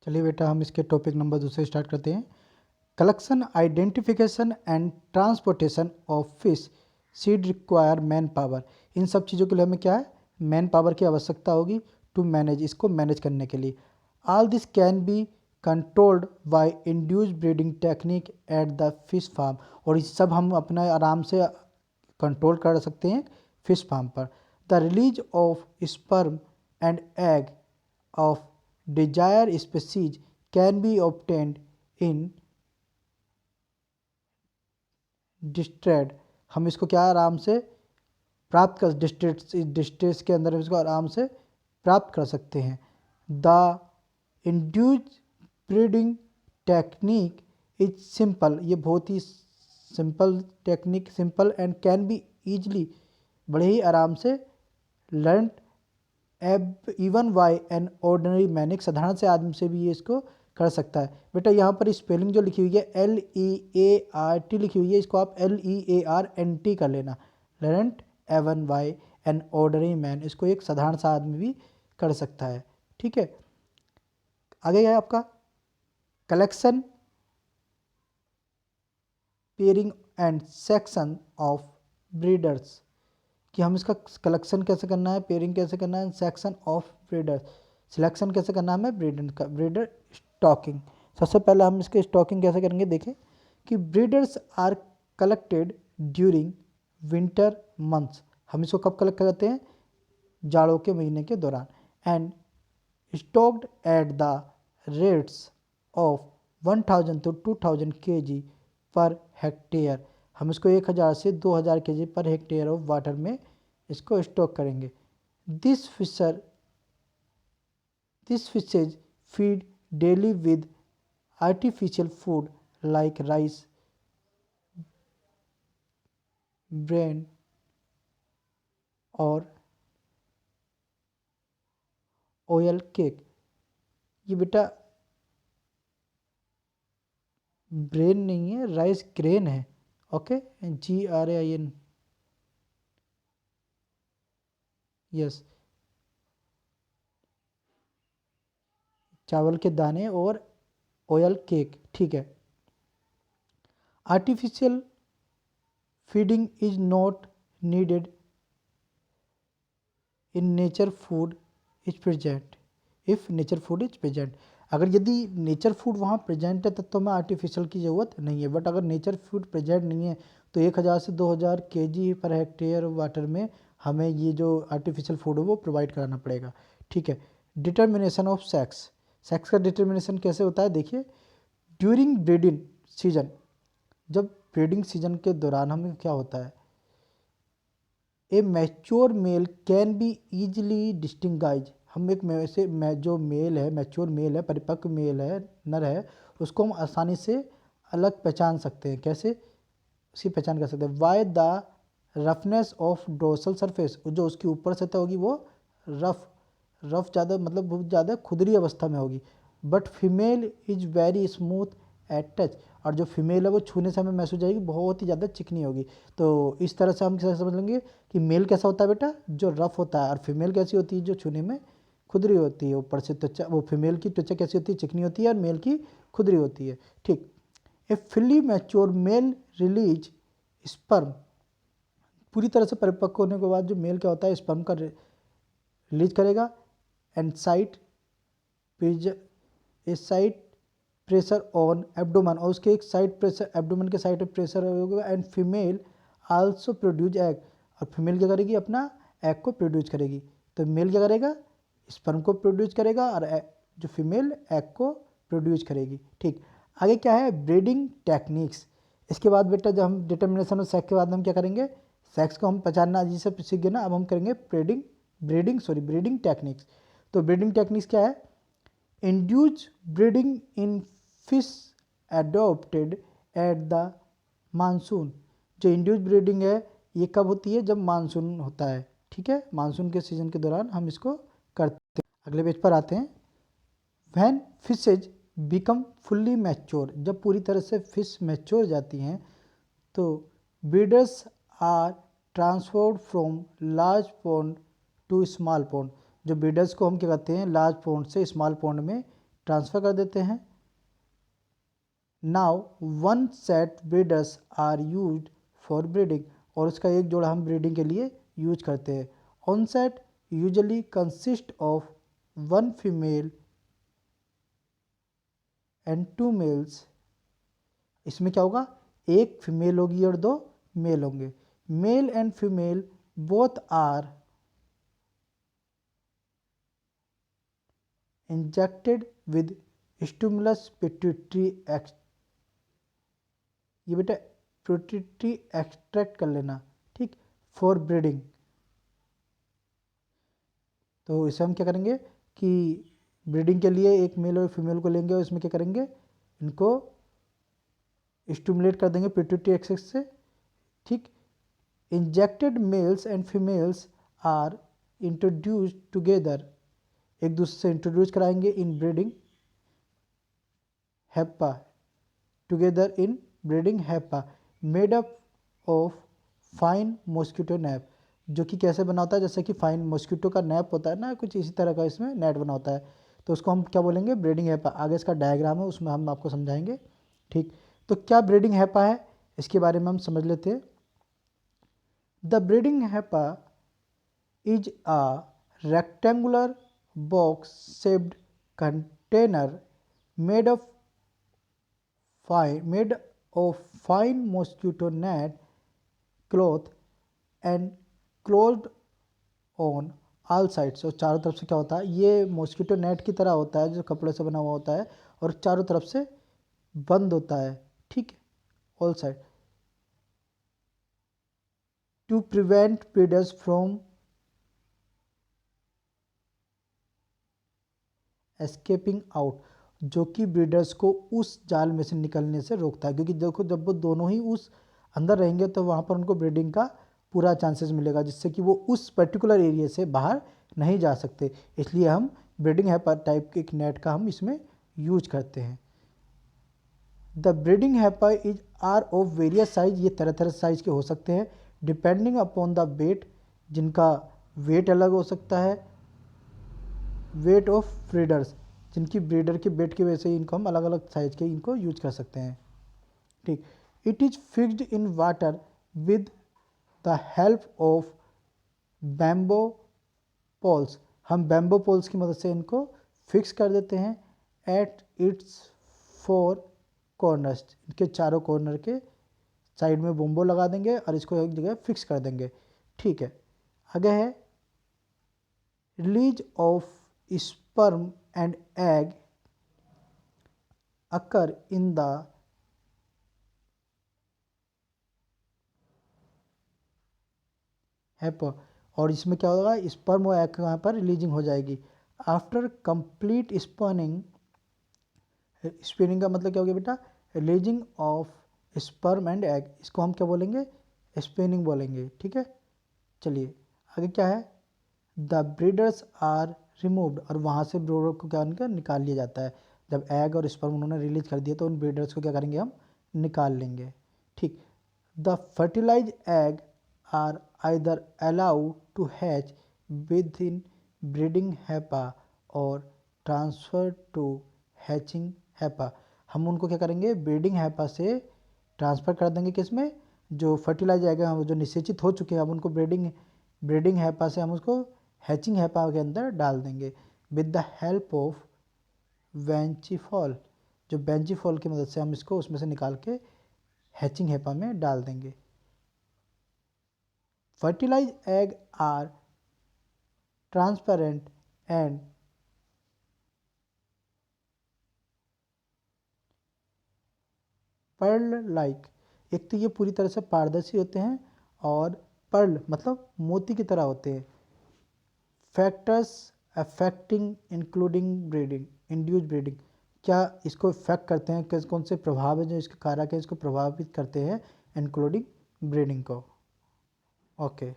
चलिए बेटा हम इसके टॉपिक नंबर 2 से स्टार्ट करते हैं। Collection, identification and transportation of fish seed require man power. इन सब चीज़ों के लिए हमें क्या है, मैन पावर की आवश्यकता होगी टू मैनेज, इसको मैनेज करने के लिए। All this can be controlled by induce breeding technique at the fish farm. और ये सब हम अपना आराम से कंट्रोल कर सकते हैं फिश फार्म पर। The release of sperm and egg of desire species can be obtained in distressed. हम इसको क्या आराम से प्राप्त कर डिस्ट्रेस के अंदर इसको आराम से प्राप्त कर सकते हैं। The induce breeding technique is simple, ये बहुत ही simple technique, simple and can be easily, बड़े ही आराम से learn even by an ordinary man, एक साधारण से आदमी से भी ये इसको कर सकता है। बेटा यहाँ पर स्पेलिंग जो लिखी हुई है LEART लिखी हुई है, इसको आप LEARNT कर लेना। Learnt even by an ordinary man, इसको एक साधारण सा आदमी भी कर सकता है। ठीक है, आगे है आपका collection, pairing and section of breeders, कि हम इसका कलेक्शन कैसे करना है, पेयरिंग कैसे करना है, सेक्शन ऑफ ब्रीडर, सिलेक्शन कैसे करना है हमें ब्रीडर का, ब्रीडर स्टॉकिंग। सबसे पहले हम इसके स्टॉकिंग कैसे करेंगे, देखें कि breeders are collected during winter months. हम इसको कब कलेक्ट करते हैं, जाड़ों के महीने के दौरान। And stocked at the rates of 1000 to 2000 kg per hectare. हम इसको 1000 से 2000 kg per hectare of water में इसको स्टॉक करेंगे। This fishes feed daily with artificial food like rice, brain और ऑयल केक। ये बेटा ब्रेन नहीं है, राइस ग्रेन है। ओके, GRAIN, यस, चावल के दाने और ऑयल केक। ठीक है, artificial feeding is not needed in nature food is present, if nature food is present. अगर यदि नेचर फूड वहाँ प्रेजेंट है तब तो हमें आर्टिफिशियल की ज़रूरत नहीं है। बट अगर नेचर फूड प्रेजेंट नहीं है तो 1000 से 2000 kg पर हेक्टेयर वाटर में हमें ये जो आर्टिफिशियल फूड है वो प्रोवाइड कराना पड़ेगा। ठीक है, डिटर्मिनेशन ऑफ सेक्स, सेक्स का डिटर्मिनेशन कैसे होता है, देखिए ड्यूरिंग ब्रीडिंग सीजन, जब ब्रीडिंग सीजन के दौरान हमें क्या होता है, a mature male can be easily distinguish. हम एक से जो मेल है, मैच्योर मेल है, परिपक्व मेल है, नर है, उसको हम आसानी से अलग पहचान सकते हैं। कैसे उसकी पहचान कर सकते हैं, why the roughness of dorsal surface, जो उसकी ऊपर सतह होगी वो रफ ज़्यादा, मतलब बहुत ज़्यादा खुदरी अवस्था में होगी। But female is very smooth at touch, और जो फीमेल है वो छूने से हमें महसूस जाएगी बहुत ही ज़्यादा चिकनी होगी। तो इस तरह से हम कैसे समझ लेंगे कि मेल कैसा होता है बेटा, जो रफ होता है, और फीमेल कैसी होती है, जो छूने में खुदरी होती है ऊपर से त्वचा। वो फीमेल की त्वचा कैसी होती है, चिकनी होती है, और मेल की खुदरी होती है। ठीक, a fully mature male release sperm, पूरी तरह से परिपक्व होने के बाद जो मेल क्या होता है, स्पर्म का रिलीज करेगा। And side pressure on abdomen, और उसके एक साइड प्रेशर, एब्डोमन के साइड प्रेशर होगा। And female also produce egg, और फीमेल क्या करेगी, अपना एग को प्रोड्यूस करेगी। तो मेल क्या करेगा, स्पर्म को प्रोड्यूस करेगा, और जो फीमेल एग को प्रोड्यूस करेगी। ठीक, आगे क्या है, ब्रीडिंग टेक्निक्स। इसके बाद बेटा जब हम डिटर्मिनेशन ऑफ सेक्स के बाद हम क्या करेंगे, सेक्स को हम पहचानना जिसे सीख गए ना, अब हम करेंगे ब्रीडिंग टेक्निक्स। तो ब्रीडिंग टेक्निक्स क्या है, induce breeding in fish adopted at the monsoon. जो इंड्यूस ब्रीडिंग है ये कब होती है, जब मानसून होता है। ठीक है, मानसून के सीजन के दौरान हम इसको करते हैं। अगले पेज पर आते हैं, when fishes become fully mature, जब पूरी तरह से फिश मैच्योर जाती हैं तो breeders are transferred from large pond to small pond. जो ब्रीडर्स को हम क्या कहते हैं, लार्ज पॉन्ड से स्मॉल पॉन्ड में ट्रांसफ़र कर देते हैं। Now one set breeders are used for breeding, और उसका एक जोड़ा हम ब्रीडिंग के लिए यूज करते हैं। One set usually consist of one female and two males. इसमें क्या होगा, एक फीमेल होगी और दो मेल होंगे। Male and female both are injected with stimulus pituitary एक्ट, ये बेटा पिट्यूटरी एक्सट्रैक्ट कर लेना, ठीक, फॉर ब्रीडिंग। तो इसे हम क्या करेंगे कि ब्रीडिंग के लिए एक मेल और फीमेल को लेंगे और इसमें क्या करेंगे, इनको स्टिमुलेट कर देंगे पिट्यूटरी एक्सेस से, ठीक। Injected males and females are introduced together, एक दूसरे से इंट्रोड्यूस कराएंगे in breeding hapa, together in breeding hapa made up of fine mosquito net, जो कि कैसे बना होता है, जैसे कि फाइन मॉस्किटो का नेप होता है ना, कुछ इसी तरह का इसमें नेट बना होता है। तो उसको हम क्या बोलेंगे, ब्रीडिंग हेप्पा। आगे इसका डायग्राम है, उसमें हम आपको समझाएंगे, ठीक। तो क्या ब्रीडिंग हेप्पा है, इसके बारे में हम समझ लेते हैं। The breeding hapa is a rectangular box shaped container made of fine mosquito net cloth and closed on all sides। और चारों तरफ से क्या होता है, ये मॉस्किटो नेट की तरह होता है जो कपड़े से बना हुआ होता है और चारों तरफ से बंद होता है, ठीक है, all side, to prevent breeders from escaping out, जो कि ब्रीडर्स को उस जाल में से निकलने से रोकता है। क्योंकि देखो जब वो दोनों ही उस अंदर रहेंगे तो वहाँ पर उनको ब्रीडिंग का पूरा चांसेस मिलेगा, जिससे कि वो उस पर्टिकुलर एरिया से बाहर नहीं जा सकते। इसलिए हम ब्रीडिंग हैपर टाइप के एक नेट का हम इसमें यूज करते हैं। The breeding hapa is are of various size, ये तरह तरह साइज के हो सकते हैं, डिपेंडिंग अपॉन द वेट, जिनका वेट अलग हो सकता है, वेट ऑफ ब्रीडर्स, जिनकी ब्रीडर के वेट की वजह से इनको हम अलग अलग साइज के इनको यूज कर सकते हैं, ठीक। It is fixed in water with the help of bamboo poles, हम बैम्बो पोल्स की मदद से इनको फिक्स कर देते हैं। एट इट्स 4 कॉर्नर्स, इनके चारों कॉर्नर के साइड में बम्बो लगा देंगे और इसको एक जगह फिक्स कर देंगे, ठीक है। आगे है release of sperm and egg occur in the हेपर, और इसमें क्या होगा, स्पर्म और एग यहाँ पर रिलीजिंग हो जाएगी। आफ्टर कंप्लीट स्पनिंग, स्पिनिंग का मतलब क्या हो गया बेटा, releasing of sperm and egg, इसको हम क्या बोलेंगे, स्पिनिंग बोलेंगे, ठीक है। चलिए आगे क्या है, द ब्रीडर्स आर रिमूव्ड, और वहाँ से ब्रीडर को क्या उनका निकाल लिया जाता है। जब एग और स्पर्म उन्होंने रिलीज कर दिया तो उन ब्रीडर्स को क्या करेंगे, हम निकाल लेंगे, ठीक। The fertilize egg are either allowed to hatch within breeding hapa और ट्रांसफ़र टू हैचिंग हैपा, हम उनको क्या करेंगे, ब्रीडिंग हैपा से ट्रांसफ़र कर देंगे किस में, जो फर्टिलाइज एग है जो निषेचित हो चुके हैं, अब उनको ब्रीडिंग हैपा से हम उसको हैचिंग हैपा के अंदर डाल देंगे विद द हेल्प ऑफ वेंचीफॉल, जो बेंचीफॉल की मदद से हम इसको उसमें से निकाल के हैचिंग हैपा में डाल देंगे। Fertilize egg are transparent and pearl like, एक तो ये पूरी तरह से पारदर्शी होते हैं और पर्ल मतलब मोती की तरह होते हैं। Factors affecting including breeding, induce breeding, क्या इसको इफेक्ट करते हैं, किस कौन से प्रभाव है जो इसके कारक है इसको प्रभावित करते हैं इंक्लूडिंग ब्रीडिंग को, ओके।